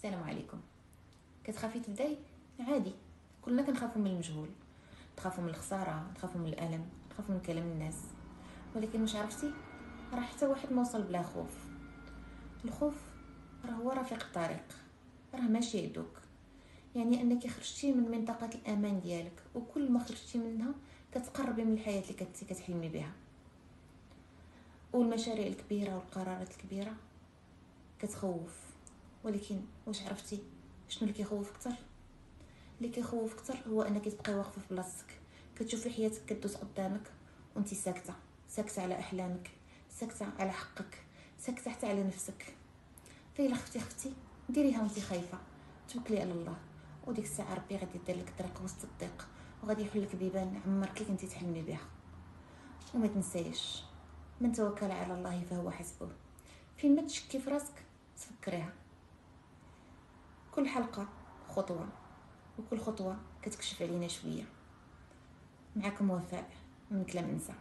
السلام عليكم. كتخافي تبداي؟ عادي، كلنا كنخافوا من المجهول، نخافوا من الخساره، نخافوا من الالم، نخافوا من كلام الناس. ولكن واش عرفتي، راه حتى واحد ما وصل بلا خوف. الخوف راه هو رفيق الطريق، راه ماشي يعدوك. يعني انك خرجتي من منطقه الامان ديالك، وكل ما خرجتي منها كتقربي من الحياه اللي كنتي كتحلمي بها. والمشاريع الكبيره والقرارات الكبيره كتخوف، ولكن واش عرفتي شنو اللي كيخوف اكثر؟ اللي كيخوف اكثر هو انك تبقاي واقفه في بلاصتك، كتشوفي حياتك كدوز قدامك وانت ساكته، ساكته على احلامك، ساكته على حقك، ساكته حتى على نفسك. فإلا خفتي ديريها وانت خايفه، توكلي على الله، وديك الساعه ربي غادي يدير لك طريق وسط الضيق، وغادي يحل لك بيبان عمرك اللي كنتي تحلمي بها. وما تنسايش، من توكل على الله فهو حسبه. فين ما تشكي في راسك تفكريها. كل حلقه خطوه، وكل خطوه كتكشف علينا شويه. معكم وفاء من كلام انسى.